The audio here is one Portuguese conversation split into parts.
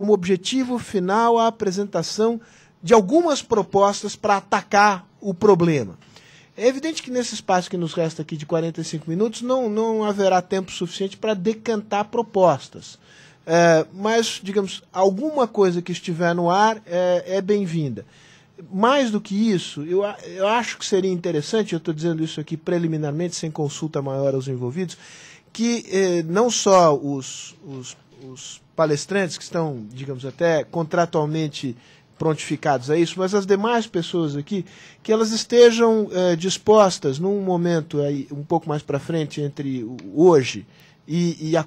como objetivo final a apresentação de algumas propostas para atacar o problema. É evidente que nesse espaço que nos resta aqui de 45 minutos não haverá tempo suficiente para decantar propostas. Mas, digamos, alguma coisa que estiver no ar é bem-vinda. Mais do que isso, eu acho que seria interessante, eu estou dizendo isso aqui preliminarmente, sem consulta maior aos envolvidos, que não só os palestrantes que estão, digamos, até contratualmente prontificados a isso, mas as demais pessoas aqui, que elas estejam dispostas, num momento aí, um pouco mais para frente, entre hoje e a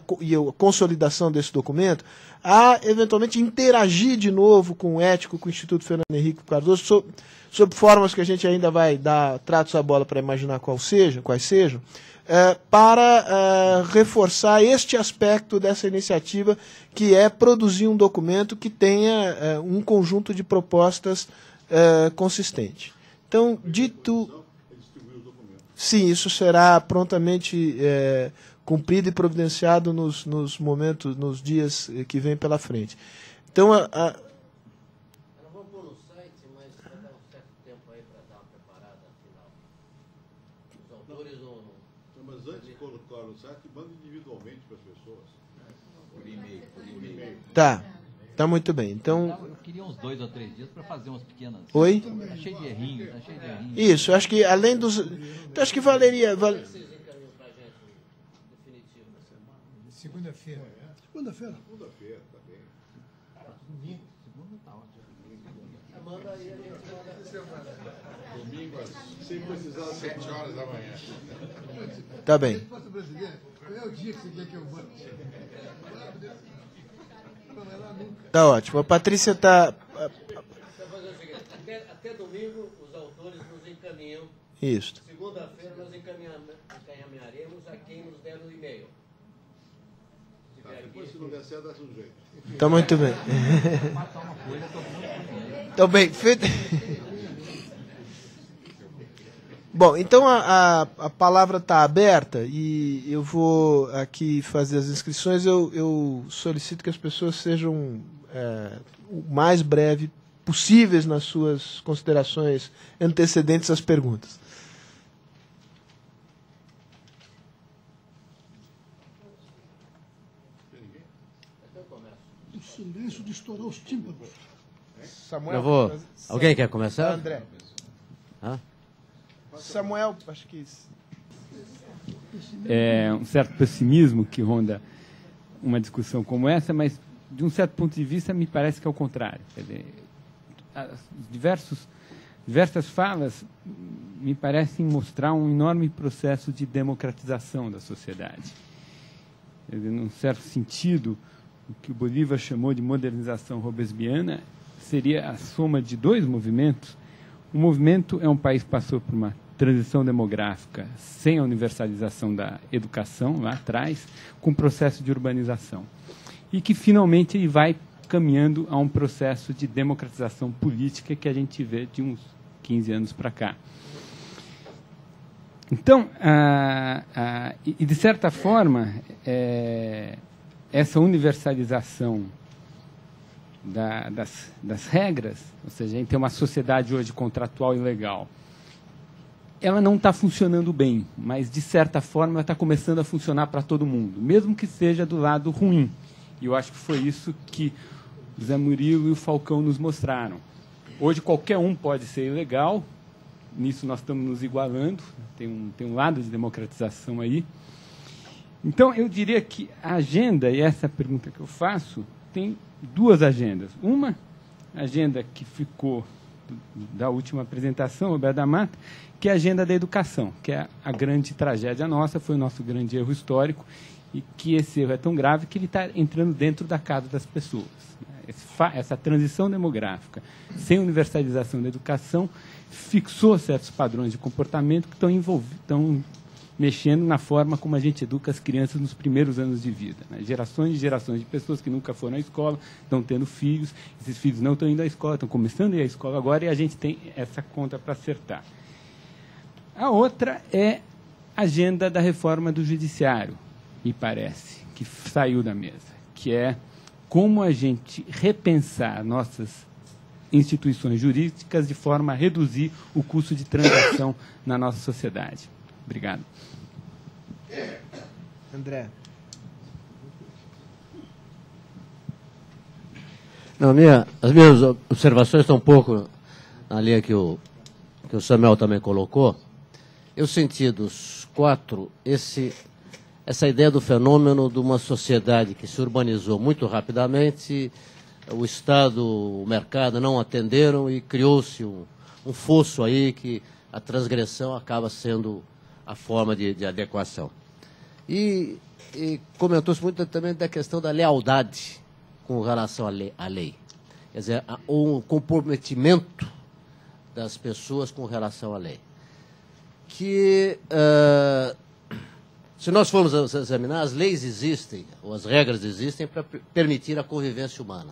consolidação desse documento, a eventualmente interagir de novo com o ético, com o Instituto Fernando Henrique Cardoso, sob formas que a gente ainda vai dar tratos à bola para imaginar quais sejam, para reforçar este aspecto dessa iniciativa, que é produzir um documento que tenha um conjunto de propostas consistente. Então, dito... Sim, isso será prontamente cumprido e providenciado nos momentos, nos dias que vêm pela frente. Então, Eu não vou pôr no site, mas vai dar um certo tempo aí para dar uma preparada final. Os autores ou não? Mas antes de colocar no site, manda individualmente para as pessoas. Por e-mail. Tá muito bem. Então, eu queria uns 2 ou 3 dias para fazer umas pequenas... Oi? Tá cheio de errinhos, tá cheio de errinhos. Isso, eu acho que além dos... Então, acho que valeria... Vocês encaminham para a gente o definitivo da semana? Segunda-feira. Segunda-feira, tá bem. Domingo, segunda tá ótimo. Manda aí, a gente manda. Domingo, sem precisar, 7 horas da manhã. Tá bem. Qual é o dia que você quer que eu mande? Tá ótimo. A Patrícia está... Vamos fazer o seguinte, até domingo os autores nos encaminham. Isso. Segunda-feira nós encaminharemos a quem nos der o e-mail. Depois, se não der certo, dá um jeito. Tá muito bem. Tá bem, feito. Bom, então a palavra está aberta e eu vou aqui fazer as inscrições. Eu solicito que as pessoas sejam o mais breve possíveis nas suas considerações antecedentes às perguntas. O silêncio de estourar os tímpanos. Samuel, Eu vou. Alguém quer começar? André. Hã? Samuel, acho que isso. Um certo pessimismo que ronda uma discussão como essa, mas de um certo ponto de vista me parece que é o contrário. Quer dizer, diversas falas me parecem mostrar um enorme processo de democratização da sociedade. Quer dizer, num certo sentido, o que o Bolívar chamou de modernização robespierriana seria a soma de 2 movimentos. O movimento é um país que passou por uma transição demográfica sem a universalização da educação lá atrás, com um processo de urbanização. E que finalmente ele vai caminhando a um processo de democratização política que a gente vê de uns 15 anos para cá. Então, de certa forma, essa universalização das regras, ou seja, a gente tem uma sociedade hoje contratual e legal, ela não está funcionando bem, mas, de certa forma, ela está começando a funcionar para todo mundo, mesmo que seja do lado ruim. E eu acho que foi isso que o Zé Murilo e o Falcão nos mostraram. Hoje, qualquer um pode ser ilegal, nisso nós estamos nos igualando, tem um lado de democratização aí. Então, eu diria que a agenda, e essa é a pergunta que eu faço, tem 2 agendas. Uma agenda que ficou da última apresentação, Roberto da Mata, que é a agenda da educação, que é a grande tragédia nossa, foi o nosso grande erro histórico, e que esse erro é tão grave que ele está entrando dentro da casa das pessoas. Essa transição demográfica, sem universalização da educação, fixou certos padrões de comportamento que estão mexendo na forma como a gente educa as crianças nos primeiros anos de vida. Né? Gerações e gerações de pessoas que nunca foram à escola, estão tendo filhos, esses filhos não estão indo à escola, estão começando a ir à escola agora, e a gente tem essa conta para acertar. A outra é a agenda da reforma do judiciário, me parece, que saiu da mesa, que é como a gente repensar nossas instituições jurídicas de forma a reduzir o custo de transação na nossa sociedade. Obrigado. André. Não, as minhas observações estão um pouco na linha que o Samuel também colocou. Eu senti dos quatro essa ideia do fenômeno de uma sociedade que se urbanizou muito rapidamente, o Estado, o mercado não atenderam e criou-se um fosso aí que a transgressão acaba sendo a forma de adequação. E comentou-se muito também da questão da lealdade com relação à lei. Quer dizer, um comprometimento das pessoas com relação à lei. Que, se nós formos examinar, as leis existem, ou as regras existem para permitir a convivência humana.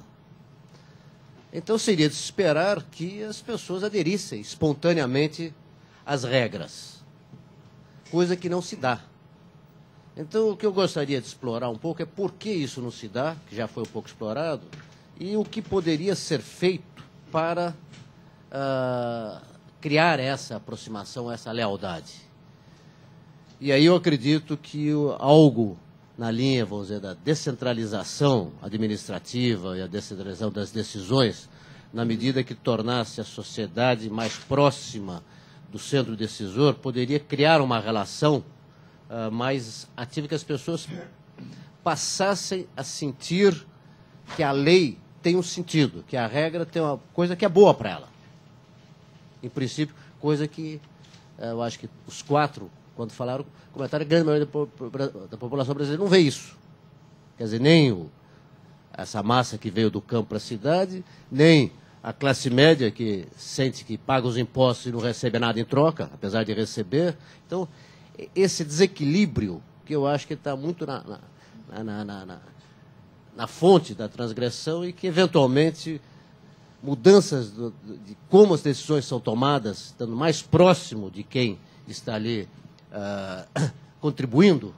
Então, seria de se esperar que as pessoas aderissem espontaneamente às regras, coisa que não se dá. Então, o que eu gostaria de explorar um pouco é por que isso não se dá, que já foi um pouco explorado, e o que poderia ser feito para criar essa aproximação, essa lealdade. E aí eu acredito que algo na linha, vamos dizer, da descentralização administrativa e a descentralização das decisões, na medida que tornasse a sociedade mais próxima do centro decisor, poderia criar uma relação mais ativa, que as pessoas passassem a sentir que a lei tem um sentido, que a regra tem uma coisa que é boa para ela. Em princípio, coisa que eu acho que os quatro, quando falaram, comentaram, a grande maioria da população brasileira não vê isso. Quer dizer, nem essa massa que veio do campo para a cidade, nem a classe média que sente que paga os impostos e não recebe nada em troca, apesar de receber. Então, esse desequilíbrio, que eu acho que está muito na fonte da transgressão e que, eventualmente, mudanças de como as decisões são tomadas, estando mais próximo de quem está ali contribuindo,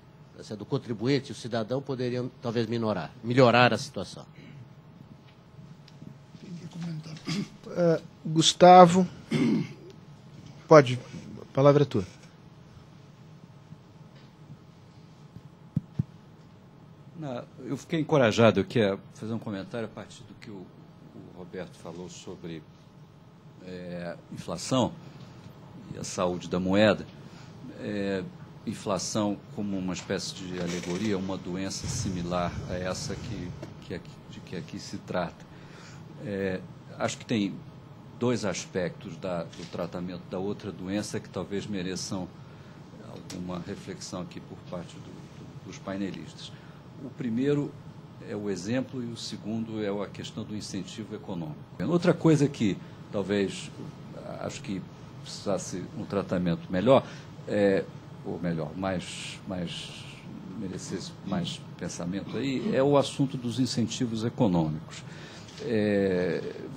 do contribuinte, o cidadão, poderiam talvez melhorar a situação. Gustavo, pode, a palavra é tua. Eu fiquei encorajado aqui a fazer um comentário a partir do que o Roberto falou sobre inflação e a saúde da moeda. Inflação como uma espécie de alegoria, uma doença similar a essa de que aqui se trata. Acho que tem dois aspectos do tratamento da outra doença que talvez mereçam alguma reflexão aqui por parte dos painelistas. O primeiro é o exemplo e o segundo é a questão do incentivo econômico. Outra coisa que talvez acho que precisasse um tratamento melhor, ou melhor, merecesse mais pensamento aí, é o assunto dos incentivos econômicos.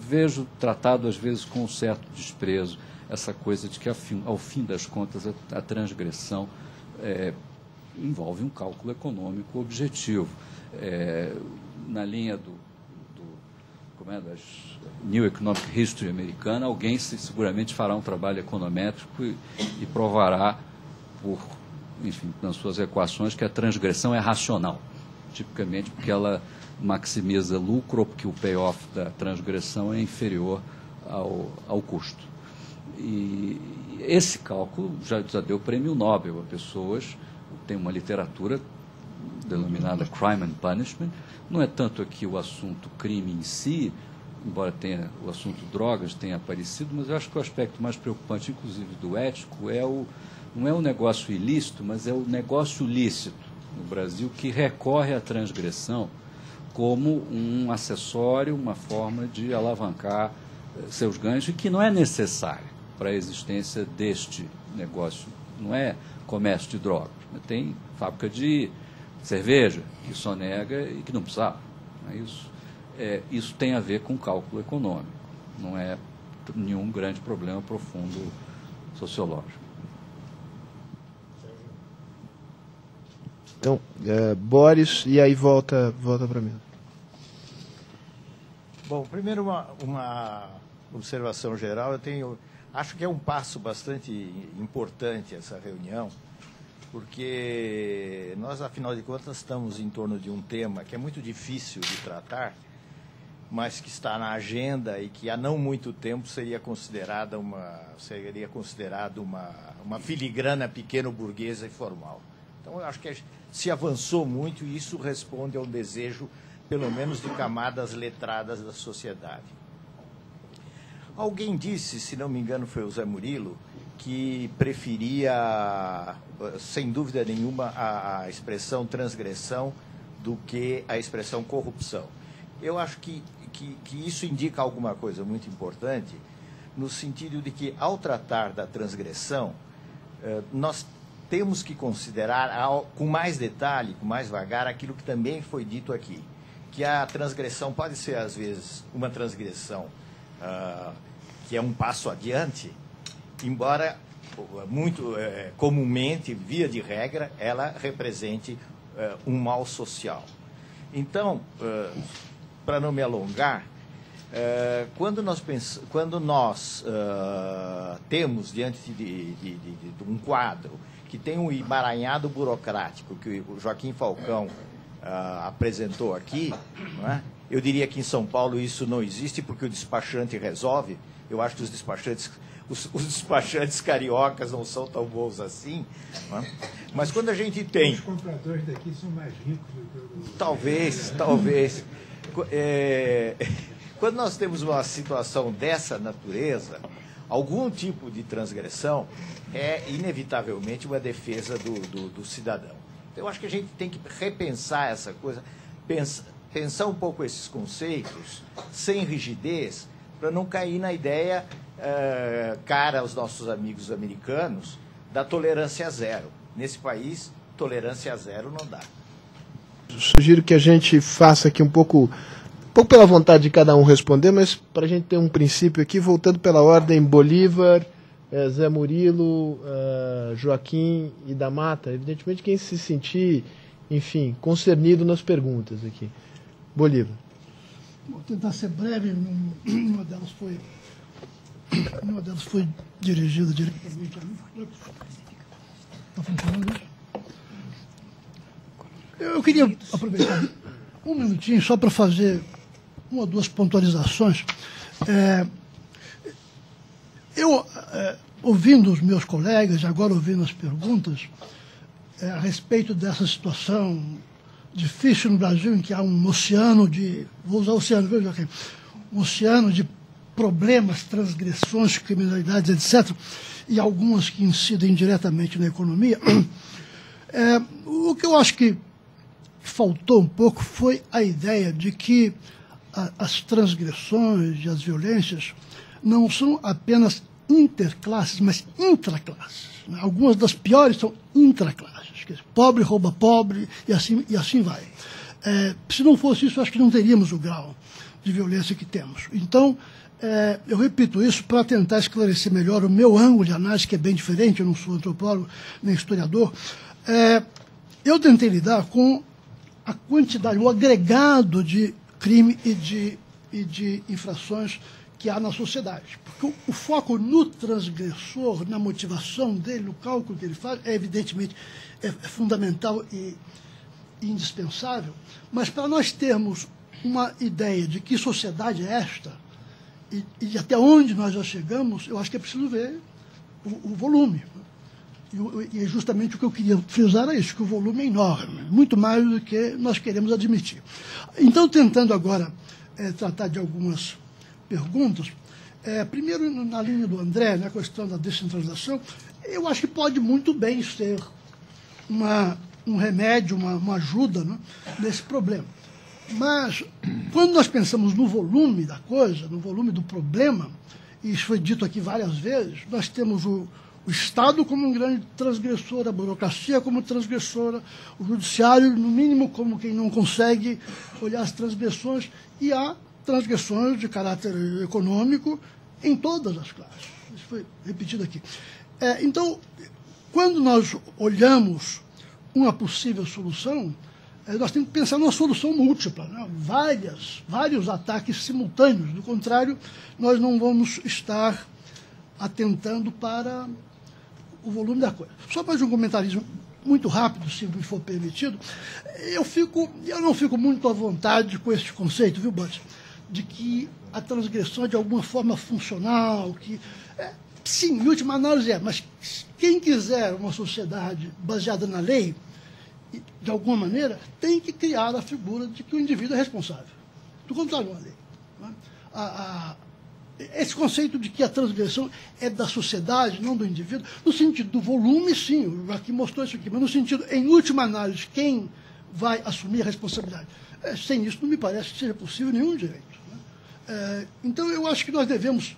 Vejo tratado às vezes com um certo desprezo essa coisa de que ao fim das contas a transgressão envolve um cálculo econômico objetivo. Na linha das New Economic History americana, alguém seguramente fará um trabalho econométrico e provará, nas suas equações, que a transgressão é racional, tipicamente porque ela maximiza lucro ou porque o payoff da transgressão é inferior ao custo. E esse cálculo já deu prêmio Nobel a pessoas. Tem uma literatura denominada Crime and Punishment. Não é tanto aqui o assunto crime em si, embora o assunto drogas tenha aparecido, mas eu acho que o aspecto mais preocupante, inclusive do ético, não é o negócio ilícito, mas é o negócio lícito no Brasil, que recorre à transgressão como um acessório, uma forma de alavancar seus ganhos, e que não é necessário para a existência deste negócio. Não é comércio de drogas. Tem fábrica de cerveja que sonega e que não precisava. Não é isso? Isso tem a ver com cálculo econômico. Não é nenhum grande problema profundo sociológico. Então, Boris, e aí volta para mim. Bom, primeiro uma observação geral. Acho que é um passo bastante importante essa reunião, porque nós, afinal de contas, estamos em torno de um tema que é muito difícil de tratar, mas que está na agenda e que há não muito tempo seria considerado uma filigrana pequeno-burguesa e formal. Então, eu acho que se avançou muito e isso responde a um desejo, pelo menos, de camadas letradas da sociedade. Alguém disse, se não me engano foi o Zé Murilo, que preferia, sem dúvida nenhuma, a expressão transgressão do que a expressão corrupção. Eu acho que isso indica alguma coisa muito importante, no sentido de que, ao tratar da transgressão, nós temos que considerar com mais detalhe, com mais vagar, aquilo que também foi dito aqui, que a transgressão pode ser, às vezes, uma transgressão que é um passo adiante, embora muito comumente, via de regra, ela represente um mal social. Então, para não me alongar, quando nós temos diante de um quadro que tem um emaranhado burocrático que o Joaquim Falcão apresentou aqui, não é? Eu diria que em São Paulo isso não existe porque o despachante resolve. Eu acho que os despachantes cariocas não são tão bons assim, não é? Mas quando a gente tem... Os compradores daqui são mais ricos do que os... Talvez. Quando nós temos uma situação dessa natureza, algum tipo de transgressão é inevitavelmente uma defesa do cidadão. Então, eu acho que a gente tem que repensar essa coisa, pensar um pouco esses conceitos, sem rigidez, para não cair na ideia, cara aos nossos amigos americanos, da tolerância zero. Nesse país, tolerância zero não dá. Sugiro que a gente faça aqui um pouco pela vontade de cada um responder, mas para a gente ter um princípio aqui, voltando pela ordem, Bolívar, Zé Murilo, Joaquim e da Mata. Evidentemente, quem se sentir, enfim, concernido nas perguntas aqui. Bolívar. Vou tentar ser breve. Uma delas foi dirigida diretamente a mim. Está funcionando isso? Eu queria aproveitar um minutinho só para fazer uma ou duas pontualizações. Ouvindo os meus colegas, agora ouvindo as perguntas, a respeito dessa situação difícil no Brasil, em que há um oceano de... Vou usar oceano, veja aqui. Um oceano de problemas, transgressões, criminalidades, etc., e algumas que incidem diretamente na economia. O que eu acho que faltou um pouco foi a ideia de que as transgressões e as violências não são apenas interclasses, mas intraclasses. Algumas das piores são intraclasses. Pobre rouba pobre e assim vai. Se não fosse isso, acho que não teríamos o grau de violência que temos. Então, eu repito isso para tentar esclarecer melhor o meu ângulo de análise, que é bem diferente, eu não sou antropólogo nem historiador. Eu tentei lidar com a quantidade, o agregado de crime e de infrações que há na sociedade. Porque o foco no transgressor, na motivação dele, no cálculo que ele faz, evidentemente é fundamental e indispensável, mas para nós termos uma ideia de que sociedade é esta e até onde nós já chegamos, eu acho que é preciso ver o volume. E é justamente o que eu queria frisar é isso, que o volume é enorme, muito mais do que nós queremos admitir. Então, tentando agora tratar de algumas perguntas, primeiro, na linha do André, na questão da descentralização, eu acho que pode muito bem ser um remédio, uma ajuda, né, nesse problema. Mas, quando nós pensamos no volume da coisa, no volume do problema, e isso foi dito aqui várias vezes, nós temos o Estado como um grande transgressor, a burocracia como transgressora, o judiciário, no mínimo, como quem não consegue olhar as transgressões, e há transgressões de caráter econômico em todas as classes. Isso foi repetido aqui. Então, quando nós olhamos uma possível solução, nós temos que pensar numa solução múltipla, né? Vários ataques simultâneos. Do contrário, nós não vamos estar atentando para o volume da coisa. Só mais um comentário muito rápido, se me for permitido. Eu não fico muito à vontade com esse conceito, viu, Butch, de que a transgressão é de alguma forma funcional, que sim, em última análise mas quem quiser uma sociedade baseada na lei, de alguma maneira, tem que criar a figura de que o indivíduo é responsável. Do contrário, uma lei. Né? Esse conceito de que a transgressão é da sociedade, não do indivíduo, no sentido do volume, sim, o Joaquim mostrou isso aqui, mas no sentido, em última análise, quem vai assumir a responsabilidade? Sem isso, não me parece que seja possível nenhum direito. Né? Então, eu acho que nós devemos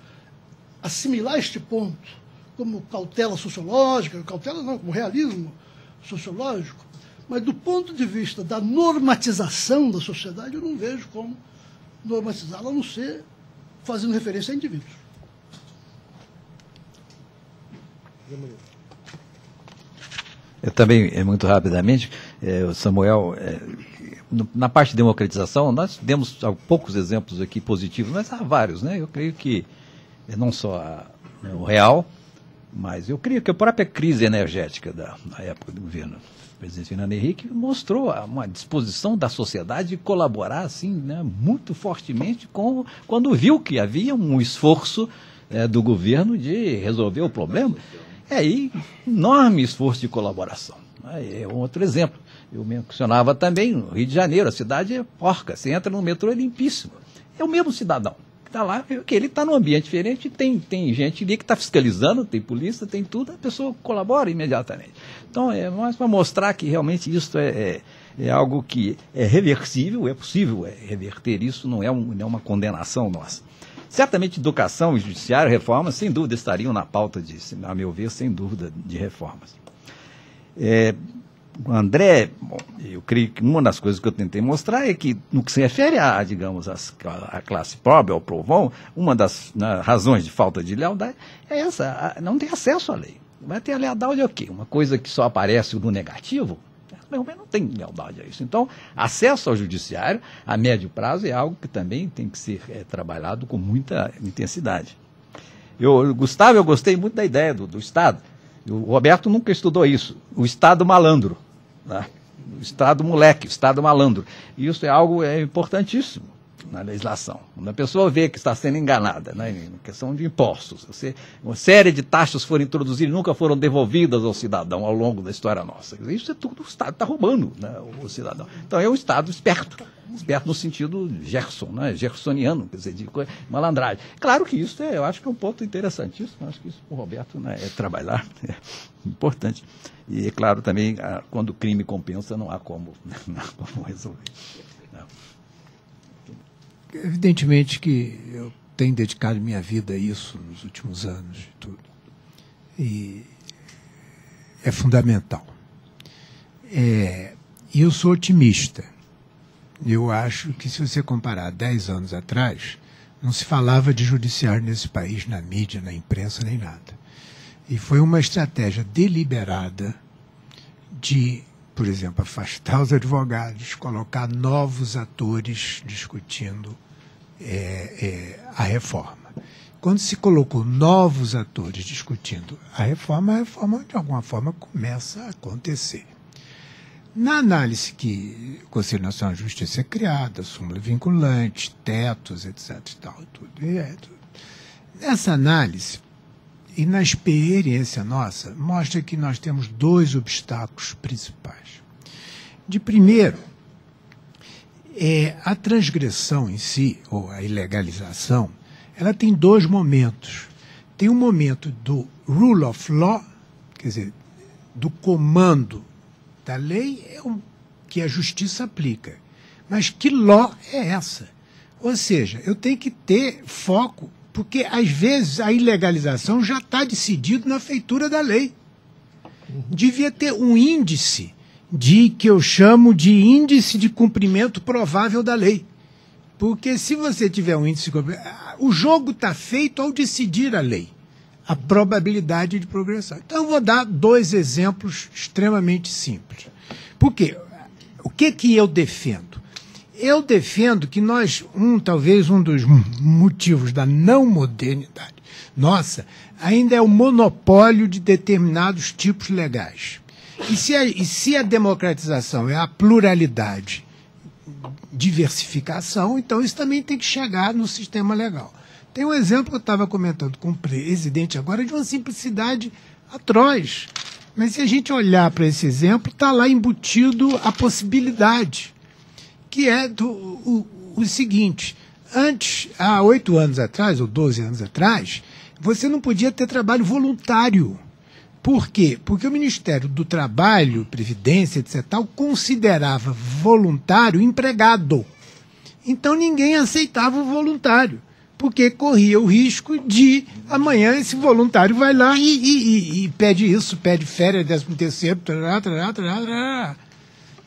assimilar este ponto como cautela sociológica, cautela não, como realismo sociológico, mas do ponto de vista da normatização da sociedade, eu não vejo como normatizá-la, a não ser fazendo referência a indivíduos. Eu também, muito rapidamente, Samuel, na parte de democratização, nós demos poucos exemplos aqui positivos, mas há vários, né? Eu creio que não só o real, mas eu creio que a própria crise energética na época do governo do presidente Fernando Henrique mostrou uma disposição da sociedade de colaborar assim, né, muito fortemente quando viu que havia um esforço do governo de resolver o problema. E enorme esforço de colaboração. É outro exemplo. Eu mencionava também o Rio de Janeiro, a cidade é porca, você entra no metrô, é limpíssimo. É o mesmo cidadão que está lá, que ele está num ambiente diferente, tem gente ali que está fiscalizando, tem polícia, tem tudo, a pessoa colabora imediatamente. Então, mais para mostrar que realmente isso é algo que é reversível, é possível reverter isso, não é uma condenação nossa. Certamente educação e judiciário, reformas, sem dúvida estariam na pauta, a meu ver, sem dúvida, de reformas. André, eu creio que uma das coisas que eu tentei mostrar é que, no que se refere digamos, à classe pobre, ao povão, uma das razões de falta de lealdade é essa, não tem acesso à lei. Vai ter a lealdade o quê? Uma coisa que só aparece no negativo? Não tem lealdade a isso. Então, acesso ao judiciário a médio prazo é algo que também tem que ser trabalhado com muita intensidade. Gustavo, eu gostei muito da ideia do Estado. O Roberto nunca estudou isso. O Estado malandro. Né? O Estado moleque, o Estado malandro. E isso é algo importantíssimo na legislação. Quando a pessoa vê que está sendo enganada, né, em questão de impostos, uma série de taxas foram introduzidas e nunca foram devolvidas ao cidadão ao longo da história nossa. Isso é tudo, o Estado está roubando, né, o cidadão. Então é um Estado esperto no sentido Gerson, né, gersoniano, quer dizer, de malandragem. Claro que isso eu acho que é um ponto interessantíssimo, acho que isso para o Roberto, né, trabalhar, é importante. E é claro também, quando o crime compensa, não há como resolver. Evidentemente que eu tenho dedicado minha vida a isso nos últimos anos e tudo. E é fundamental. E eu sou otimista. Eu acho que se você comparar 10 anos atrás, não se falava de judiciário nesse país, na mídia, na imprensa, nem nada. E foi uma estratégia deliberada de, por exemplo, afastar os advogados, colocar novos atores discutindo a reforma. Quando se colocou novos atores discutindo a reforma de alguma forma começa a acontecer. Na análise que o Conselho Nacional de Justiça é criado, a súmula vinculante, tetos, etc. E tal, tudo. Nessa análise, e na experiência nossa, mostra que nós temos 2 obstáculos principais. De primeiro, a transgressão em si, ou a ilegalização, ela tem 2 momentos. Tem um momento do rule of law, quer dizer, do comando da lei, que a justiça aplica. Mas que law é essa? Ou seja, eu tenho que ter foco, porque às vezes a ilegalização já está decidido na feitura da lei. Devia ter um índice que eu chamo de índice de cumprimento provável da lei. Porque se você tiver um índice de cumprimento, o jogo está feito ao decidir a lei, a probabilidade de progressão. Então eu vou dar 2 exemplos extremamente simples. Porque que eu defendo? Eu defendo que talvez um dos motivos da não modernidade nossa ainda é o monopólio de determinados tipos legais. E se a democratização é a pluralidade, diversificação, então isso também tem que chegar no sistema legal. Tem um exemplo que eu estava comentando com o presidente agora de uma simplicidade atroz. Mas se a gente olhar para esse exemplo, está lá embutido a possibilidade, que é o seguinte: antes, há 8 anos atrás, ou 12 anos atrás, você não podia ter trabalho voluntário. Por quê? Porque o Ministério do Trabalho, Previdência, etc., considerava voluntário empregado. Então ninguém aceitava o voluntário, porque corria o risco de amanhã esse voluntário vai lá e pede isso, pede férias, 13º,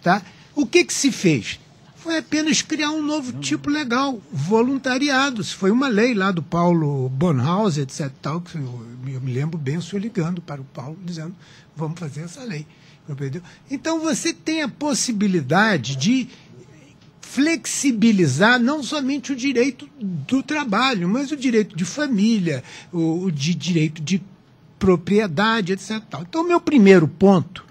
tá? O que se fez? Foi apenas criar um novo tipo legal, voluntariado. Foi uma lei lá do Paulo Bonhouse, etc., tal, que eu me lembro bem, o senhor ligando para o Paulo, dizendo, vamos fazer essa lei. Entendeu? Então você tem a possibilidade de flexibilizar não somente o direito do trabalho, mas o direito de família, o direito de propriedade, etc. Então, o meu primeiro ponto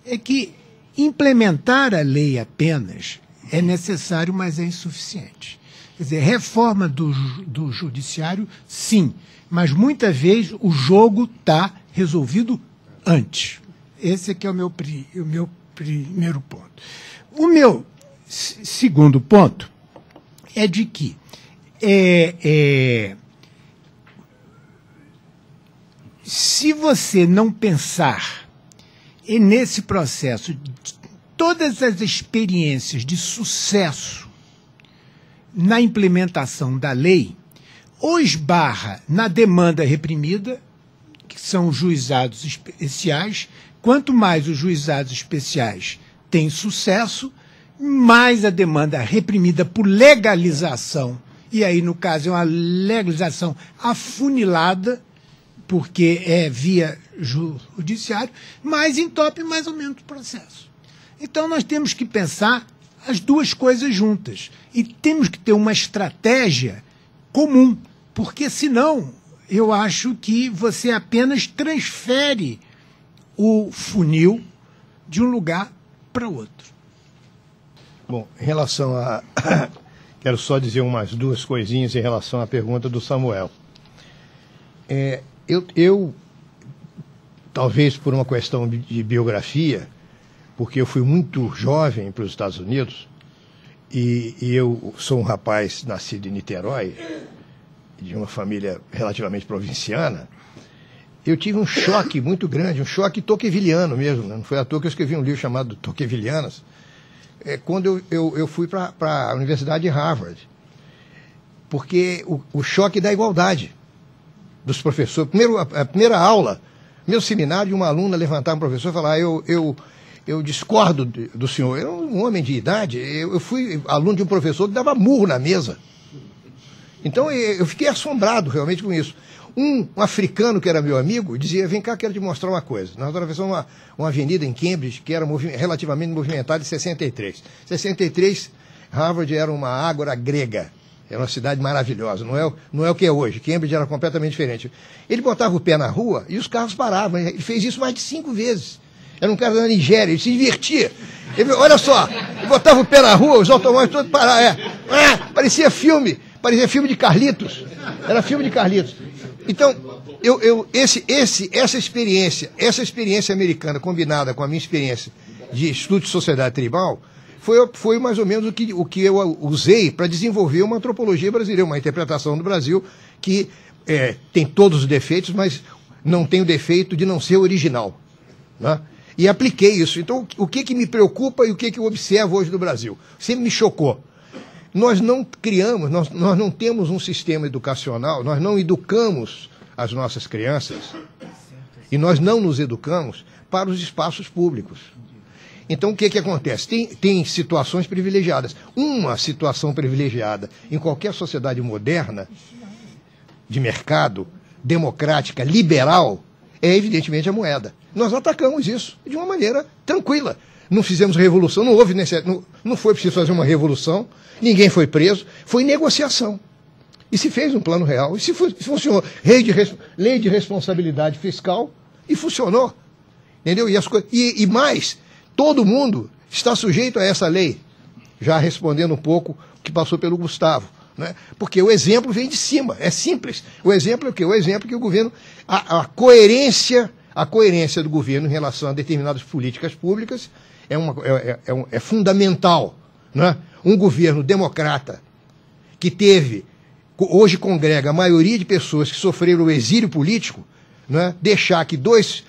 é que implementar a lei apenas é necessário, mas é insuficiente. Quer dizer, reforma do judiciário, sim, mas muitas vezes o jogo está resolvido antes. Esse aqui é o meu primeiro ponto. O meu segundo ponto é de que se você não pensar nesse processo, todas as experiências de sucesso na implementação da lei ou esbarra na demanda reprimida, que são os juizados especiais. Quanto mais os juizados especiais têm sucesso, mais a demanda reprimida por legalização, e aí no caso é uma legalização afunilada, porque é via judiciário, mais entope mais ou menos o processo. Então nós temos que pensar as duas coisas juntas e temos que ter uma estratégia comum, porque senão eu acho que você apenas transfere o funil de um lugar para outro. Bom, em relação a... Quero só dizer umas duas coisinhas em relação à pergunta do Samuel. Eu talvez por uma questão de biografia, porque eu fui muito jovem para os Estados Unidos, e eu sou um rapaz nascido em Niterói, de uma família relativamente provinciana, eu tive um choque muito grande, um choque tocqueviliano mesmo, né? Não foi à toa que eu escrevi um livro chamado Tocquevilianas, quando eu fui para a Universidade de Harvard, porque o choque da igualdade dos professores. A primeira aula, meu seminário, uma aluna levantava um professor e falava, eu discordo do senhor. Eu era um homem de idade, eu fui aluno de um professor que dava murro na mesa. Então eu fiquei assombrado realmente com isso. Um africano que era meu amigo dizia, vem cá, quero te mostrar uma coisa. Nós atravessamos uma avenida em Cambridge que era relativamente movimentada em 63. 63, Harvard era uma ágora grega. Era uma cidade maravilhosa, não é o que é hoje. Cambridge era completamente diferente. Ele botava o pé na rua e os carros paravam. Ele fez isso mais de 5 vezes. Era um cara da Nigéria, ele se divertia. Olha só, ele botava o pé na rua, os automóveis todos paravam. Parecia filme de Carlitos. Era filme de Carlitos. Então, essa experiência americana combinada com a minha experiência de estudo de sociedade tribal, foi mais ou menos o que eu usei para desenvolver uma antropologia brasileira, uma interpretação do Brasil que tem todos os defeitos, mas não tem o defeito de não ser original, né? E apliquei isso. Então, o que me preocupa e o que eu observo hoje no Brasil? Sempre me chocou. Nós não criamos, nós não temos um sistema educacional, nós não educamos as nossas crianças e nós não nos educamos para os espaços públicos. Então, o que acontece? Tem situações privilegiadas. Uma situação privilegiada em qualquer sociedade moderna, de mercado, democrática, liberal, é evidentemente a moeda. Nós atacamos isso de uma maneira tranquila. não fizemos revolução, não houve não foi preciso fazer uma revolução, ninguém foi preso, foi negociação. E se fez um plano real, e se funcionou. Lei de responsabilidade fiscal, e funcionou. Entendeu? E mais, todo mundo está sujeito a essa lei. Já respondendo um pouco o que passou pelo Gustavo. Né? Porque o exemplo vem de cima, é simples. O exemplo é o quê? O exemplo é que o governo, a coerência do governo em relação a determinadas políticas públicas é fundamental. Né? Um governo democrata que hoje congrega a maioria de pessoas que sofreram o exílio político, né? Deixar que 2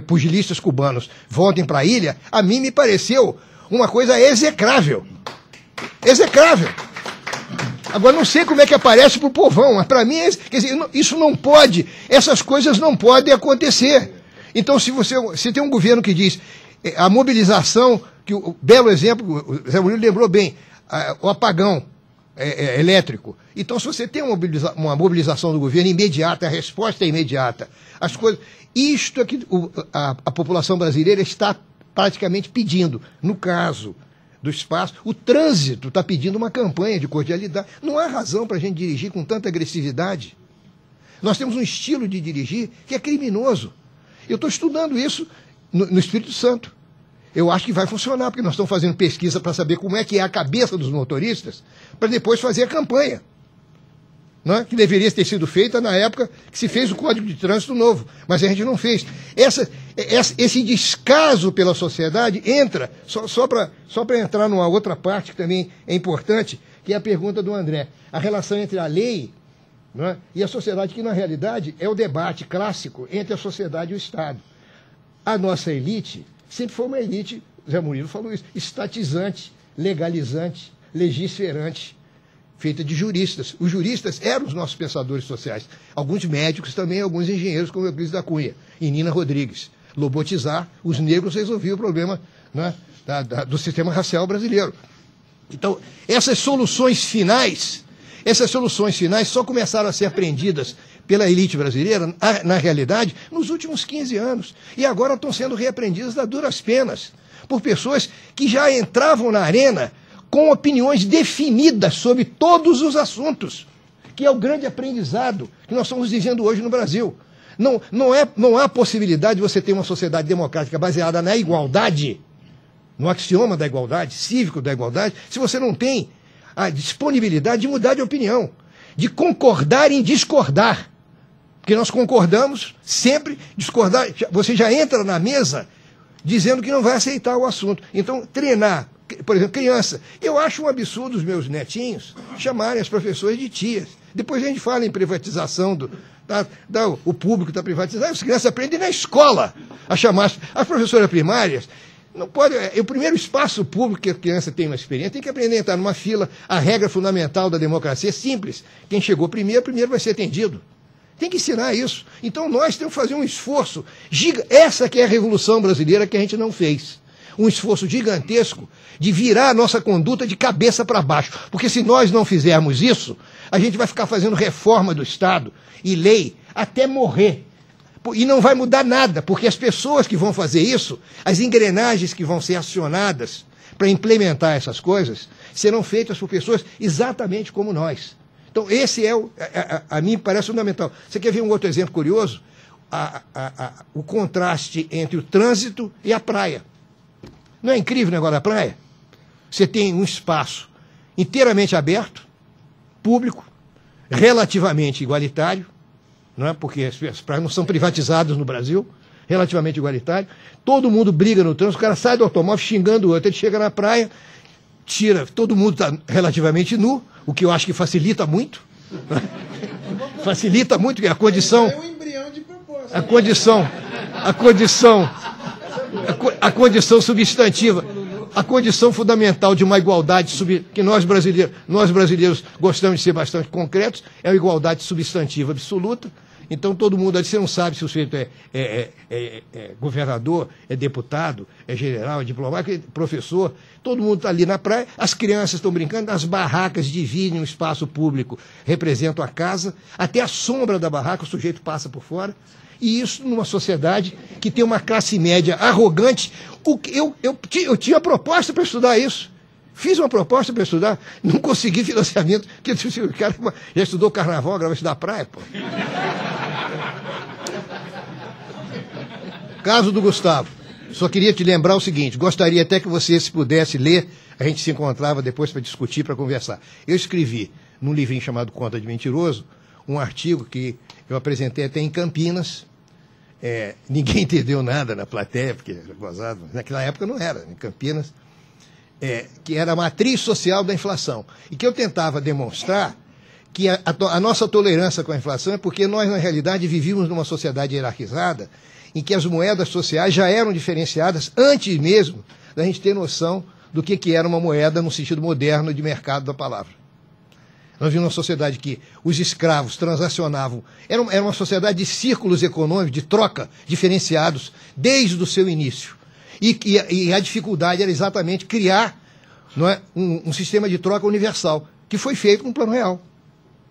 pugilistas cubanos voltem para a ilha, a mim me pareceu uma coisa execrável. Execrável. Agora, não sei como é que aparece para o povão, mas para mim, quer dizer, isso não pode, essas coisas não podem acontecer. Então, se tem um governo que diz a mobilização, que o belo exemplo, o Zé Murilo lembrou bem, o apagão elétrico. Então, se você tem uma mobilização do governo imediata, a resposta é imediata. As coisas, isto é que a população brasileira está praticamente pedindo. No caso do espaço, o trânsito está pedindo uma campanha de cordialidade. Não há razão para a gente dirigir com tanta agressividade. Nós temos um estilo de dirigir que é criminoso. Eu estou estudando isso no Espírito Santo. Eu acho que vai funcionar, porque nós estamos fazendo pesquisa para saber como é que é a cabeça dos motoristas, para depois fazer a campanha. Não é? Que deveria ter sido feita na época que se fez o Código de Trânsito novo, mas a gente não fez. Esse descaso pela sociedade entra, só para entrar numa outra parte que também é importante, que é a pergunta do André. A relação entre a lei, não é, e a sociedade, que na realidade é o debate clássico entre a sociedade e o Estado. A nossa elite sempre foi uma elite, Zé Murilo falou isso, estatizante, legalizante, legisferante, feita de juristas. Os juristas eram os nossos pensadores sociais. Alguns médicos também, alguns engenheiros, como Euclides da Cunha e Nina Rodrigues. Lobotizar os negros resolvia o problema, né, do sistema racial brasileiro. Então, essas soluções finais só começaram a ser apreendidas pela elite brasileira, na realidade, nos últimos 15 anos. E agora estão sendo reaprendidas a duras penas por pessoas que já entravam na arena com opiniões definidas sobre todos os que é o grande aprendizado que nós estamos vivendo hoje no Brasil. Não há possibilidade de você ter uma sociedade democrática baseada na igualdade, no axioma da igualdade, cívico da igualdade, se você não tem a disponibilidade de mudar de opinião, de concordar em discordar. Porque nós concordamos sempre, discordar, você já entra na mesa dizendo que não vai aceitar o assunto. Então, treinar, por exemplo, criança. Eu acho um absurdo os meus netinhos chamarem as professoras de tias. Depois a gente fala em privatização, o público está privatizado, as crianças aprendem na escola a chamar as professoras primárias. Não pode, o primeiro espaço público que a criança tem uma experiência, tem que aprender a entrar numa fila. A regra fundamental da democracia é simples. Quem chegou primeiro vai ser atendido. Tem que ensinar isso. Então nós temos que fazer um esforço. Essa que é a Revolução Brasileira que a gente não fez. Um esforço gigantesco de virar a nossa conduta de cabeça para baixo. Porque se nós não fizermos isso, a gente vai ficar fazendo reforma do Estado e lei até morrer. E não vai mudar nada, porque as pessoas que vão fazer isso, as engrenagens que vão ser acionadas para implementar essas coisas, serão feitas por pessoas exatamente como nós. Então, esse a mim parece fundamental. Você quer ver um outro exemplo curioso? O contraste entre o trânsito e a praia. Não é incrível o negócio da praia? Você tem um espaço inteiramente aberto, público, relativamente igualitário, não é? Porque as praias não são privatizadas no Brasil, relativamente igualitário. Todo mundo briga no trânsito, o cara sai do automóvel xingando o outro, ele chega na praia, todo mundo está relativamente nu, o que eu acho que facilita muito. Facilita muito, que a condição. É um embrião de proposta. A condição substantiva, a condição fundamental de uma igualdade que nós brasileiros gostamos de ser bastante concretos, é a igualdade substantiva absoluta. Então todo mundo ali, você não sabe se o sujeito é governador, é deputado, é general, é diplomata, é professor. Todo mundo está ali na praia, as crianças estão brincando, as barracas dividem o espaço público, representam a casa, até a sombra da barraca o sujeito passa por fora. E isso numa sociedade que tem uma classe média arrogante. Eu tinha proposta para estudar isso. Fiz uma proposta para estudar, não consegui financiamento, porque o cara já estudou carnaval, agora vai estudar praia, pô. Caso do Gustavo. Só queria te lembrar o seguinte, gostaria até que você, se pudesse ler, a gente se encontrava depois para discutir, para conversar. Eu escrevi, num livrinho chamado Conta de Mentiroso, um artigo que eu apresentei até em Campinas. Ninguém entendeu nada na plateia, porque era gozado. Naquela época não era, em Campinas. Que era a matriz social da inflação. E que eu tentava demonstrar que a nossa tolerância com a inflação é porque nós, na realidade, vivíamos numa sociedade hierarquizada em que as moedas sociais já eram diferenciadas antes mesmo da gente ter noção do que era uma moeda no sentido moderno de mercado da palavra. Nós vimos uma sociedade que os escravos transacionavam. Era uma sociedade de círculos econômicos, de troca, diferenciados, desde o seu início. E a dificuldade era exatamente criar, não é, um sistema de troca universal, que foi feito com o Plano Real.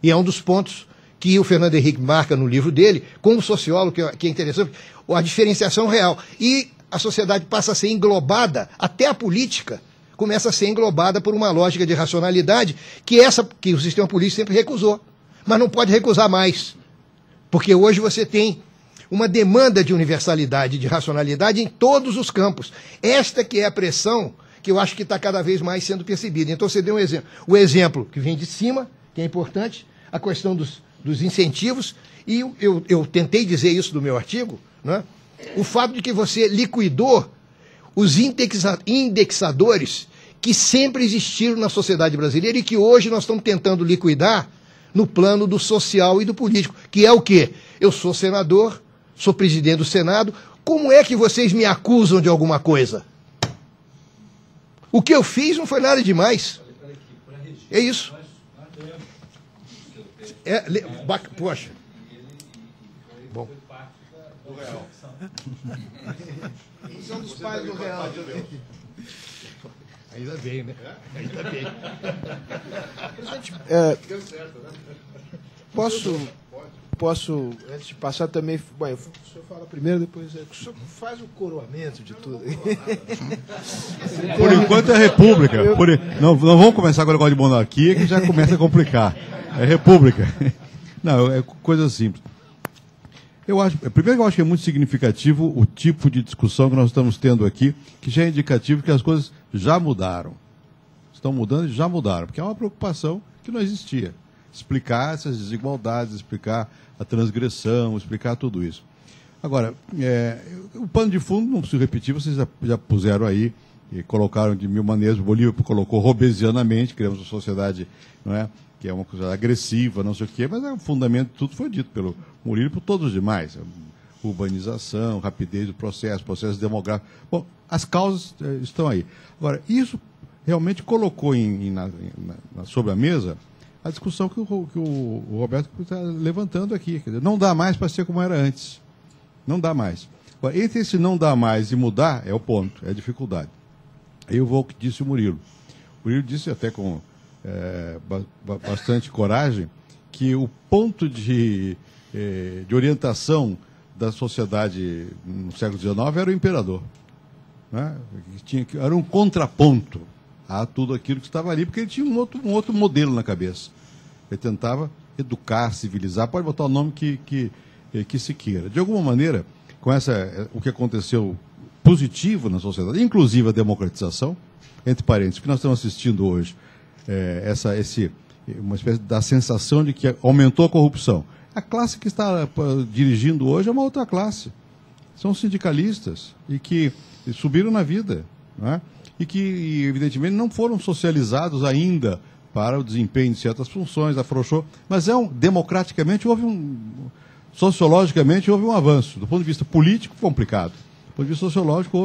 E é um dos pontos que o Fernando Henrique marca no livro dele, como sociólogo, que é interessante, a diferenciação real. E a sociedade passa a ser englobada, até a política começa a ser englobada por uma lógica de racionalidade que o sistema político sempre recusou. Mas não pode recusar mais. Porque hoje você tem uma demanda de universalidade, de racionalidade em todos os campos. Esta que é a pressão que eu acho que está cada vez mais sendo percebida. Então você deu um exemplo. O exemplo que vem de cima, que é importante, a questão dos incentivos, e eu tentei dizer isso no meu artigo, né? O fato de que você liquidou os indexadores que sempre existiram na sociedade brasileira e que hoje nós estamos tentando liquidar no plano do social e do político, que é o quê? Eu sou senador, sou presidente do Senado, como é que vocês me acusam de alguma coisa? O que eu fiz não foi nada demais. É isso. Poxa. Bom. São dos pais do Real. Ainda bem, né? Ainda bem. Posso, antes de passar também... Bom, o senhor fala primeiro, depois... O senhor faz o coroamento de tudo. Por enquanto é república. Não vamos começar com o negócio de monarquia, que já começa a complicar. É república. Não, é coisa simples. Primeiro eu acho que é muito significativo o tipo de discussão que nós estamos tendo aqui, que já é indicativo que as coisas já mudaram. Estão mudando e já mudaram, porque é uma preocupação que não existia. Explicar essas desigualdades, explicar a transgressão, explicar tudo isso. Agora, o pano de fundo, não preciso repetir, vocês já puseram aí, e colocaram de mil maneiras, o Bolívar colocou robesianamente, criamos uma sociedade, não é, que é uma coisa agressiva, não sei o quê, mas o fundamento de tudo foi dito pelo Murilo e por todos os demais. Urbanização, rapidez do processo demográfico. Bom, as causas estão aí. Agora, isso realmente colocou sobre a mesa a discussão que o Roberto está levantando aqui. Quer dizer, não dá mais para ser como era antes. Não dá mais. Agora, entre esse não dá mais e mudar, é o ponto, é a dificuldade. Aí eu vou ao que disse o Murilo. O Murilo disse até com bastante coragem que o ponto de orientação da sociedade no século XIX era o imperador. Né? Era um contraponto a tudo aquilo que estava ali, porque ele tinha um outro modelo na cabeça. Ele tentava educar, civilizar, pode botar o nome que se queira. De alguma maneira, com o que aconteceu positivo na sociedade, inclusive a democratização, entre parênteses, o que nós estamos assistindo hoje, uma espécie da sensação de que aumentou a corrupção. A classe que está dirigindo hoje é uma outra classe. São sindicalistas e que subiram na vida, não é? E que, evidentemente, não foram socializados ainda para o desempenho de certas funções, afrouxou, mas democraticamente sociologicamente houve um avanço. Do ponto de vista político, complicado. Do ponto de vista sociológico,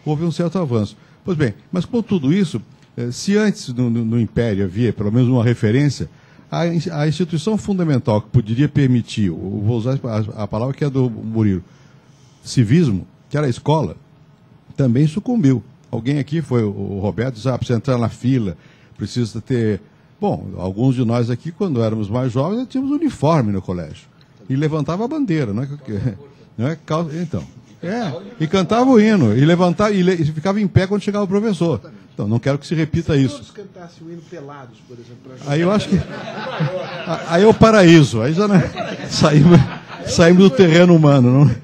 houve um certo avanço. Pois bem, mas com tudo isso, se antes no Império havia pelo menos uma referência A instituição fundamental que poderia permitir, vou usar a palavra que é do Murilo, civismo, que era a escola, também sucumbiu. Alguém aqui, foi o Roberto, disse, precisa entrar na fila, precisa ter... Bom, alguns de nós aqui, quando éramos mais jovens, tínhamos uniforme no colégio. E levantava a bandeira, não é? Então, e cantava o hino, e levantava, e ficava em pé quando chegava o professor. Então, não quero que se repita isso. Se todos cantassem o hino pelados, por exemplo. Aí eu acho que... Aí é o paraíso, aí já saímos do terreno humano. Não?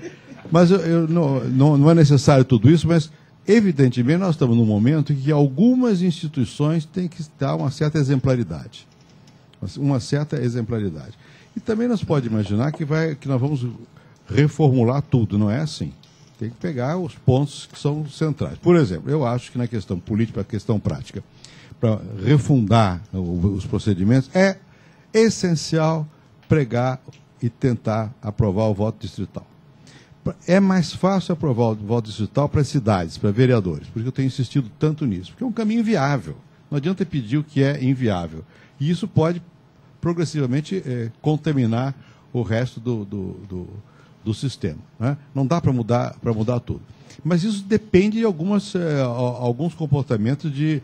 Mas não é necessário tudo isso, mas... Evidentemente, nós estamos num momento em que algumas instituições têm que dar uma certa exemplaridade. Uma certa exemplaridade. E também nós podemos imaginar que nós vamos reformular tudo, não é assim. Tem que pegar os pontos que são centrais. Por exemplo, eu acho que na questão política, na questão prática, para refundar os procedimentos, é essencial pregar e tentar aprovar o voto distrital. É mais fácil aprovar o voto distrital para cidades, para vereadores, porque eu tenho insistido tanto nisso, porque é um caminho viável. Não adianta pedir o que é inviável. E isso pode progressivamente contaminar o resto do sistema. Né? Não dá para mudar tudo. Mas isso depende de alguns comportamentos de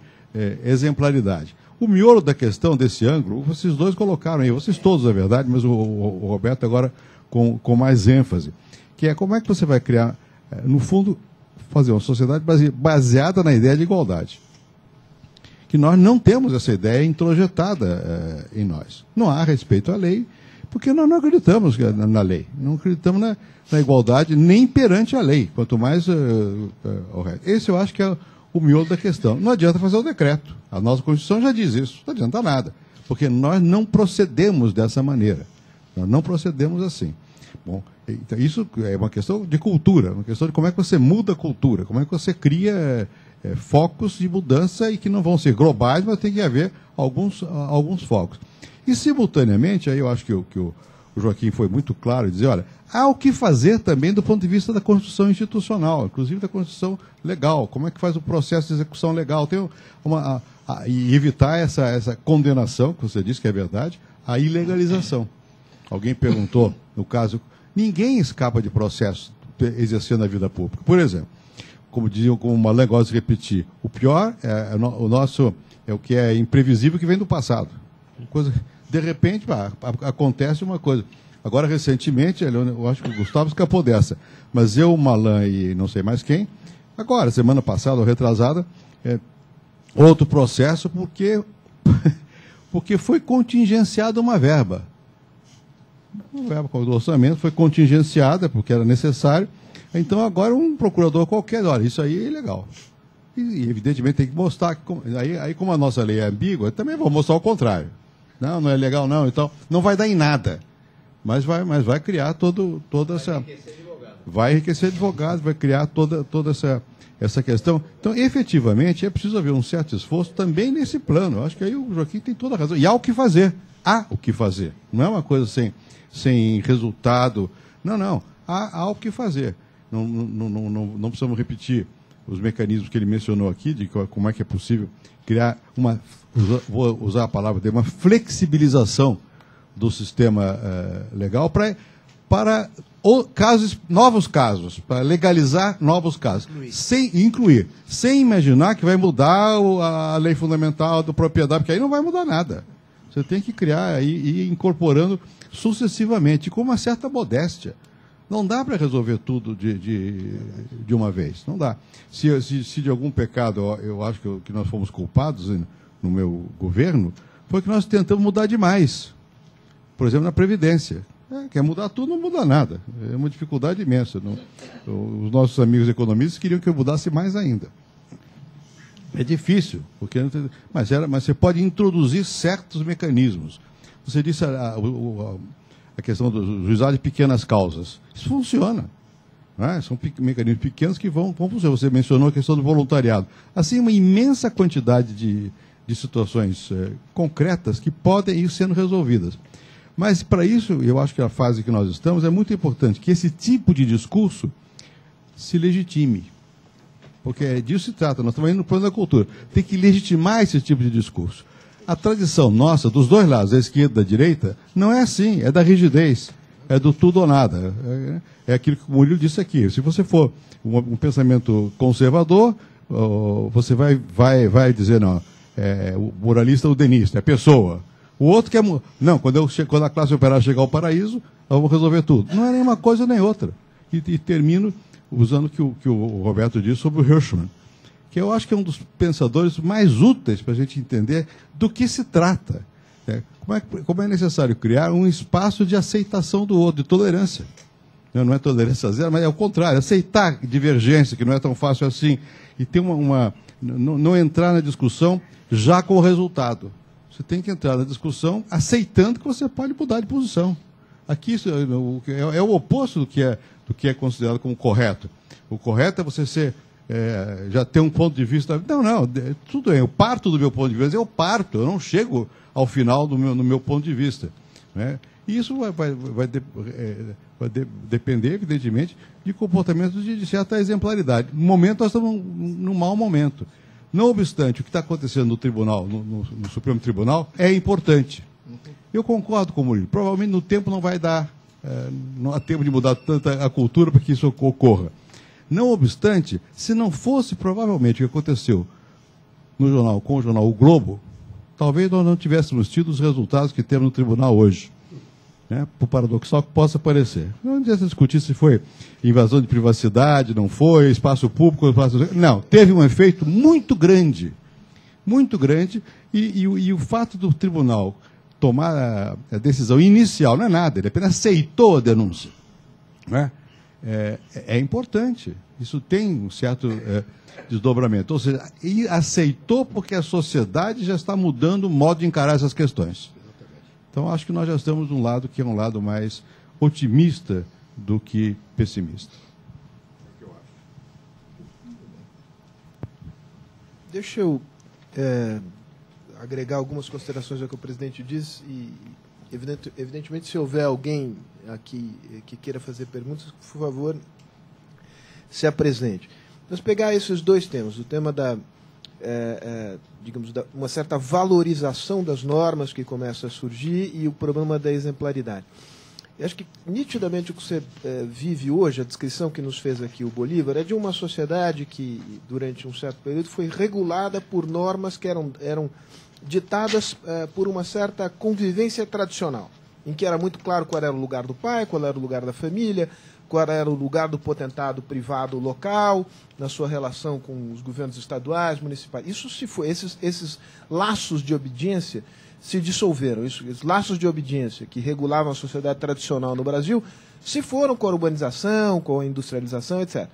exemplaridade. O miolo da questão desse ângulo, vocês dois colocaram aí, vocês todos, é verdade, mas o Roberto agora com mais ênfase. Que é como é que você vai criar, no fundo, fazer uma sociedade baseada na ideia de igualdade. Que nós não temos essa ideia introjetada em nós. Não há respeito à lei, porque nós não acreditamos na lei. Não acreditamos na igualdade nem perante a lei, quanto mais o resto. Esse eu acho que é o miolo da questão. Não adianta fazer o decreto. A nossa Constituição já diz isso. Não adianta nada, porque nós não procedemos dessa maneira. Nós não procedemos assim. Bom, então isso é uma questão de cultura, uma questão de como é que você muda a cultura, como é que você cria focos de mudança e que não vão ser globais, mas tem que haver alguns focos. E, simultaneamente, aí eu acho que o Joaquim foi muito claro em dizer, olha, há o que fazer também do ponto de vista da construção institucional, inclusive da construção legal, como é que faz o processo de execução legal, tem e evitar essa condenação, que você disse que é verdade, a ilegalização. Alguém perguntou, no caso, ninguém escapa de processo exercendo a vida pública. Por exemplo, como diziam, como uma gosta de repetir, o pior é o que é imprevisível que vem do passado. De repente, acontece uma coisa. Agora, recentemente, eu acho que o Gustavo escapou dessa, mas eu, o Malan e não sei mais quem, agora, semana passada ou retrasada, outro processo porque foi contingenciada uma verba. Uma verba do orçamento foi contingenciada porque era necessário. Então, agora um procurador qualquer, olha, isso aí é ilegal. E evidentemente, tem que mostrar. Aí, como a nossa lei é ambígua, também vou mostrar o contrário. Não é legal, não. Então, não vai dar em nada. Mas vai criar toda essa... Vai enriquecer advogados, vai criar toda essa questão. Então, efetivamente, é preciso haver um certo esforço também nesse plano. Eu acho que aí o Joaquim tem toda a razão. E há o que fazer. Há o que fazer. Não é uma coisa sem resultado. Não. Há o que fazer. Não precisamos repetir os mecanismos que ele mencionou aqui, de como é que é possível criar vou usar a palavra de uma flexibilização do sistema legal para novos casos, para legalizar novos casos, sem imaginar que vai mudar a lei fundamental da propriedade, porque aí não vai mudar nada. Você tem que criar e ir incorporando sucessivamente, com uma certa modéstia. Não dá para resolver tudo de uma vez, não dá. Se de algum pecado eu acho que nós fomos culpados no meu governo, foi que nós tentamos mudar demais. Por exemplo, na Previdência. Quer mudar tudo, não muda nada. É uma dificuldade imensa. Os nossos amigos economistas queriam que eu mudasse mais ainda. É difícil, mas você pode introduzir certos mecanismos. Você disse a questão do juizado de pequenas causas. Isso funciona. Né? São mecanismos pequenos que vão funcionar. Você mencionou a questão do voluntariado. Assim, uma imensa quantidade de situações concretas que podem ir sendo resolvidas. Mas, para isso, eu acho que a fase que nós estamos, é muito importante que esse tipo de discurso se legitime. Porque disso se trata. Nós estamos indo no plano da cultura. Tem que legitimar esse tipo de discurso. A tradição nossa, dos dois lados, da esquerda e da direita, não é assim, é da rigidez, é do tudo ou nada. É aquilo que o Murilo disse aqui. Se você for um pensamento conservador, você vai dizer, não, o moralista é o denista, é a pessoa. O outro quer... Não, quando a classe operária chegar ao paraíso, nós vamos resolver tudo. Não é nem uma coisa nem outra. E termino usando o que o Roberto disse sobre o Hirschman, que eu acho que é um dos pensadores mais úteis para a gente entender do que se trata. Como é necessário criar um espaço de aceitação do outro, de tolerância. Não é tolerância zero, mas é o contrário, aceitar divergência, que não é tão fácil assim, e ter não entrar na discussão já com o resultado. Você tem que entrar na discussão aceitando que você pode mudar de posição. Aqui é o oposto do que é considerado como correto. O correto é você já ter um ponto de vista... Não, tudo bem, eu parto do meu ponto de vista, eu não chego ao final no meu ponto de vista. Né? E isso vai depender, evidentemente, de comportamentos de certa exemplaridade. No momento, nós estamos num mau momento. Não obstante, o que está acontecendo no tribunal, no Supremo Tribunal, é importante. Eu concordo com o Murilo. Provavelmente no tempo não vai dar, não há tempo de mudar tanta a cultura para que isso ocorra. Não obstante, se não fosse provavelmente o que aconteceu com o jornal O Globo, talvez nós não tivéssemos tido os resultados que temos no tribunal hoje. Por paradoxal que possa parecer. Não adianta discutir se foi invasão de privacidade, não foi, espaço público, Não, teve um efeito muito grande, e o fato do tribunal tomar a decisão inicial não é nada, ele apenas aceitou a denúncia. Né? É importante, isso tem um certo desdobramento. Ou seja, e aceitou porque a sociedade já está mudando o modo de encarar essas questões. Então, acho que nós já estamos num lado que é um lado mais otimista do que pessimista. Deixa eu agregar algumas considerações ao que o presidente disse e, evidentemente, se houver alguém aqui que queira fazer perguntas, por favor, se apresente. Vamos pegar esses dois temas, o tema digamos, uma certa valorização das normas que começa a surgir e o problema da exemplaridade. Eu acho que, nitidamente, o que você vive hoje, a descrição que nos fez aqui o Bolívar, é de uma sociedade que, durante um certo período, foi regulada por normas que eram ditadas por uma certa convivência tradicional, em que era muito claro qual era o lugar do pai, qual era o lugar da família, qual era o lugar do potentado privado local, na sua relação com os governos estaduais, municipais. Isso se foi, esses laços de obediência se dissolveram. Esses laços de obediência que regulavam a sociedade tradicional no Brasil se foram com a urbanização, com a industrialização, etc.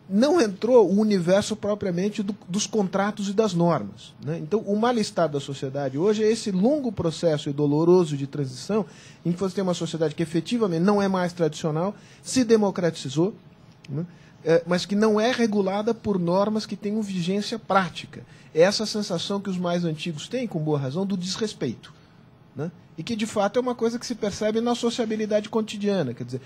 Não entrou o universo propriamente dos contratos e das normas. Né? Então, o mal-estar da sociedade hoje é esse longo processo e doloroso de transição em que você tem uma sociedade que efetivamente não é mais tradicional, se democratizou, né? Mas que não é regulada por normas que tenham vigência prática. É essa sensação que os mais antigos têm, com boa razão, do desrespeito. Né? E que, de fato, é uma coisa que se percebe na sociabilidade cotidiana. Quer dizer,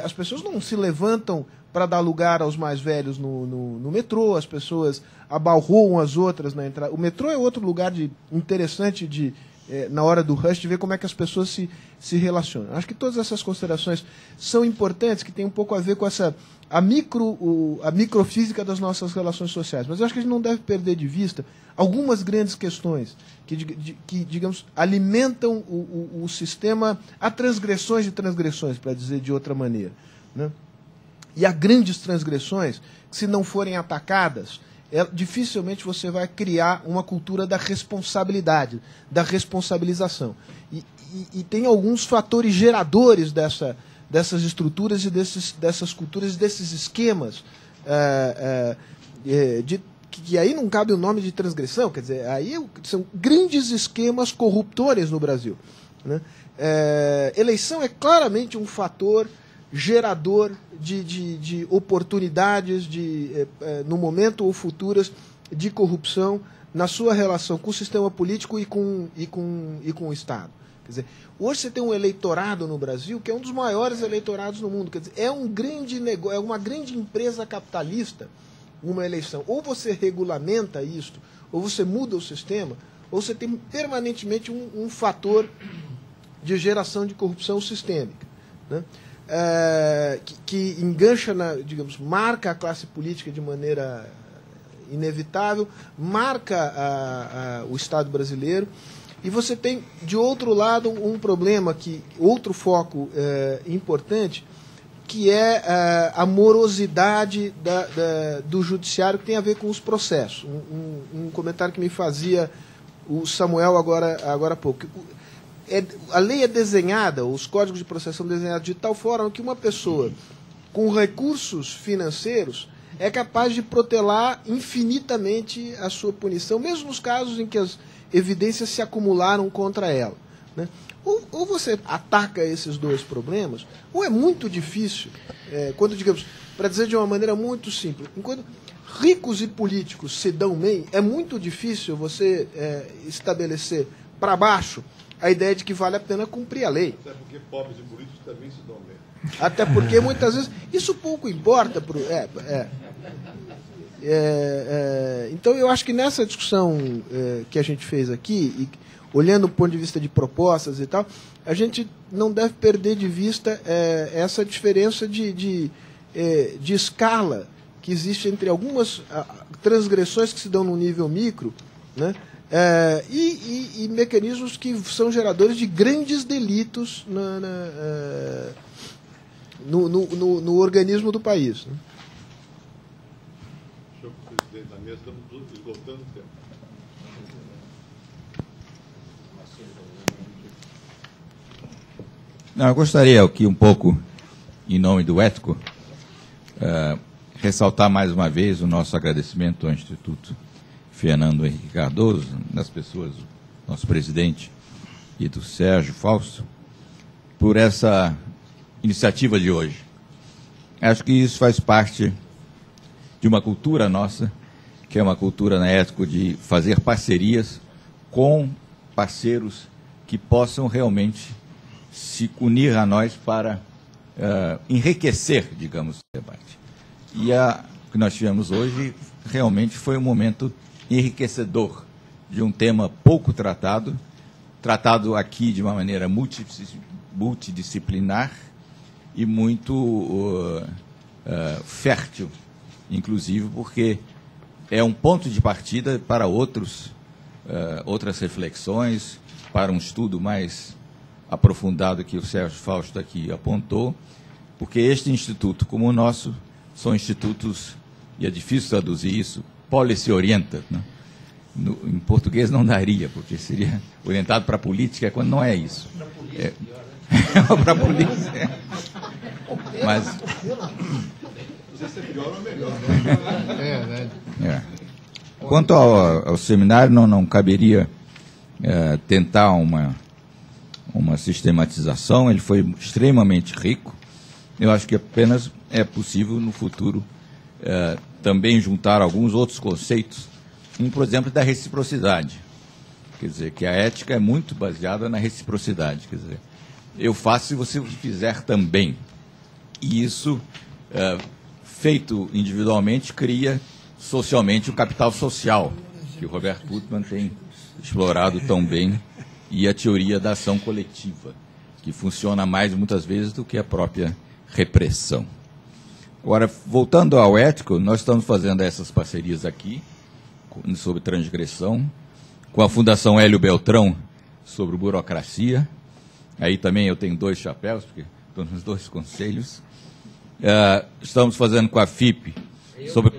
as pessoas não se levantam para dar lugar aos mais velhos no metrô, as pessoas abalroam as outras na entrada. O metrô é outro lugar interessante na hora do rush, de ver como é que as pessoas se relacionam. Acho que todas essas considerações são importantes, que tem um pouco a ver com a microfísica das nossas relações sociais. Mas eu acho que a gente não deve perder de vista algumas grandes questões que digamos, alimentam o sistema a transgressões de transgressões, para dizer de outra maneira. Né? E há grandes transgressões que, se não forem atacadas, dificilmente você vai criar uma cultura da responsabilidade, da responsabilização. E tem alguns fatores geradores dessas estruturas e dessas culturas, desses esquemas, que aí não cabe o nome de transgressão, quer dizer, aí são grandes esquemas corruptores no Brasil. Né? Eleição é claramente um fator gerador de oportunidades no momento ou futuras de corrupção na sua relação com o sistema político e com o Estado. Quer dizer, hoje você tem um eleitorado no Brasil que é um dos maiores eleitorados no mundo. Quer dizer, é um grande negócio, é uma grande empresa capitalista uma eleição. Ou você regulamenta isto, ou você muda o sistema, ou você tem permanentemente um fator de geração de corrupção sistêmica, né? Que engancha, digamos, marca a classe política de maneira inevitável, marca o Estado brasileiro, e você tem, de outro lado, um problema, outro foco importante, que é a morosidade do judiciário, que tem a ver com os processos. Um comentário que me fazia o Samuel agora há pouco. A lei é desenhada, os códigos de processo são desenhados de tal forma que uma pessoa com recursos financeiros é capaz de protelar infinitamente a sua punição, mesmo nos casos em que as evidências se acumularam contra ela, né? Ou você ataca esses dois problemas, ou é muito difícil, quando, digamos, para dizer de uma maneira muito simples, enquanto ricos e políticos se dão bem, é muito difícil você estabelecer para baixo a ideia de que vale a pena cumprir a lei. Até porque pobres e políticos também se dão bem. Até porque, muitas vezes, isso pouco importa. Então, eu acho que nessa discussão que a gente fez aqui, e olhando do ponto de vista de propostas e tal, a gente não deve perder de vista essa diferença de escala que existe entre algumas transgressões que se dão no nível micro, né? E mecanismos que são geradores de grandes delitos no organismo do país, né? Senhor presidente da mesa, estamos esgotando o tempo. Não, eu gostaria aqui um pouco, em nome do Ético, ressaltar mais uma vez o nosso agradecimento ao Instituto Fernando Henrique Cardoso, nas pessoas do nosso presidente e do Sérgio Fausto, por essa iniciativa de hoje. Acho que isso faz parte de uma cultura nossa, que é uma cultura na Ético de fazer parcerias com parceiros que possam realmente se unir a nós para enriquecer, digamos, o debate. E o que nós tivemos hoje realmente foi um momento enriquecedor de um tema pouco tratado aqui de uma maneira multidisciplinar e muito fértil, inclusive porque é um ponto de partida para outras reflexões, para um estudo mais aprofundado que o Sérgio Fausto aqui apontou, porque este instituto, como o nosso, são institutos, e é difícil traduzir isso, policy-oriented, né? Em português não daria, porque seria orientado para a política, quando não é isso. Para a polícia. Mas... Não sei se é pior ou melhor. Quanto ao seminário, não caberia tentar uma sistematização. Ele foi extremamente rico. Eu acho que apenas é possível, no futuro, também juntar alguns outros conceitos, por exemplo, da reciprocidade. Quer dizer, que a ética é muito baseada na reciprocidade. Quer dizer, eu faço se você fizer também. E isso, feito individualmente, cria socialmente o capital social, que o Roberto Putman tem explorado tão bem, e a teoria da ação coletiva, que funciona mais, muitas vezes, do que a própria repressão. Agora, voltando ao ético, nós estamos fazendo essas parcerias aqui, sobre transgressão, com a Fundação Hélio Beltrão, sobre burocracia. Aí também eu tenho 2 chapéus, porque estou nos 2 conselhos. Estamos fazendo com a FIP, sobre...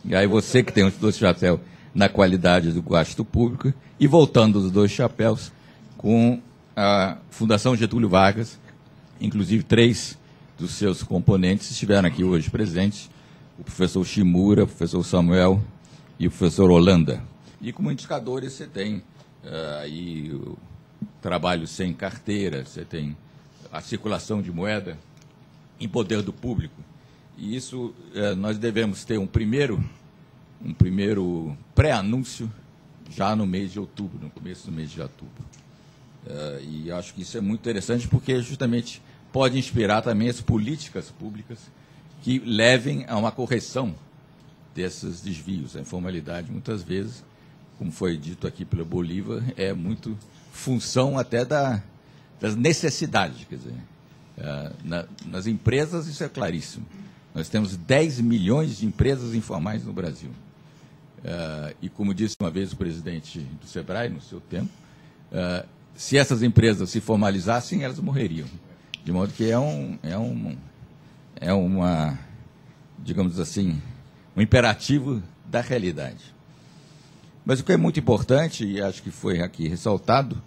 E aí você que tem os 2 chapéus na qualidade do gasto público, e voltando dos 2 chapéus, com a Fundação Getúlio Vargas, inclusive 3 dos seus componentes estiveram aqui hoje presentes, o professor Shimura, o professor Samuel e o professor Holanda. E como indicadores você tem aí o trabalho sem carteira, você tem a circulação de moeda em poder do público. E isso nós devemos ter um primeiro pré-anúncio já no mês de outubro, no começo do mês de outubro. E acho que isso é muito interessante porque justamente pode inspirar também as políticas públicas que levem a uma correção desses desvios. A informalidade, muitas vezes, como foi dito aqui pela Bolívar, é muito função até das necessidades. Quer dizer, nas empresas isso é claríssimo. Nós temos 10 milhões de empresas informais no Brasil. E como disse uma vez o presidente do SEBRAE, no seu tempo, se essas empresas se formalizassem, elas morreriam. De modo que é uma, digamos assim, um imperativo da realidade. Mas o que é muito importante, e acho que foi aqui ressaltado,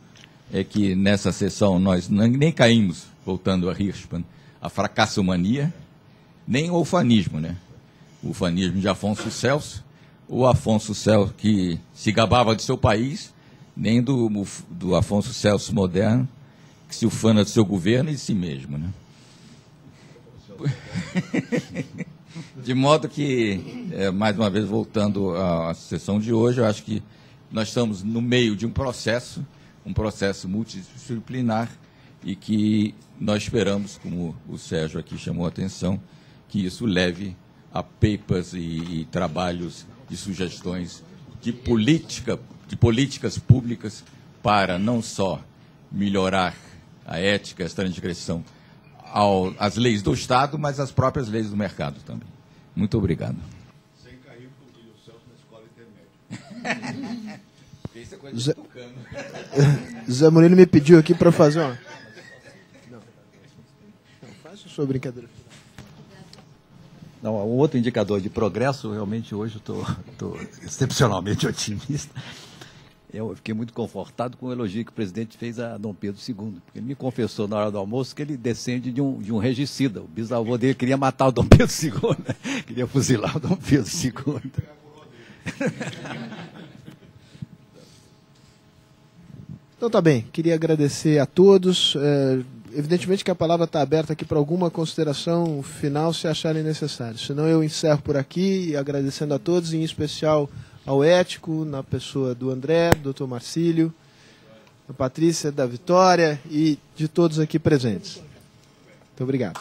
é que nessa sessão nós nem caímos, voltando a Hirschman, a fracassomania, nem o ufanismo, né? O ufanismo de Afonso Celso, o Afonso Celso que se gabava de seu país, nem do Afonso Celso moderno, que se ufana do seu governo e de si mesmo, né? De modo que, mais uma vez, voltando à sessão de hoje, eu acho que nós estamos no meio de um processo multidisciplinar, e que nós esperamos, como o Sérgio aqui chamou a atenção, que isso leve a papers e trabalhos de sugestões de políticas públicas para não só melhorar a ética, a transgressão às leis do Estado, mas às próprias leis do mercado também. Muito obrigado. Sem cair com o Milho Celso na escola intermédia. Isso é coisa de tucano. Zé Murilo me pediu aqui para fazer uma... Não, faz a sua brincadeira. Não, um outro indicador de progresso, realmente hoje estou excepcionalmente otimista. Eu fiquei muito confortado com o elogio que o presidente fez a Dom Pedro II, porque ele me confessou na hora do almoço que ele descende de um regicida. O bisavô dele queria matar o Dom Pedro II, né? Queria fuzilar o Dom Pedro II. Então tá bem, queria agradecer a todos. Evidentemente que a palavra está aberta aqui para alguma consideração final, se acharem necessário. Senão eu encerro por aqui, agradecendo a todos, em especial ao ético, na pessoa do André, do Dr. Marcílio, da Patrícia, da Vitória e de todos aqui presentes. Muito obrigado.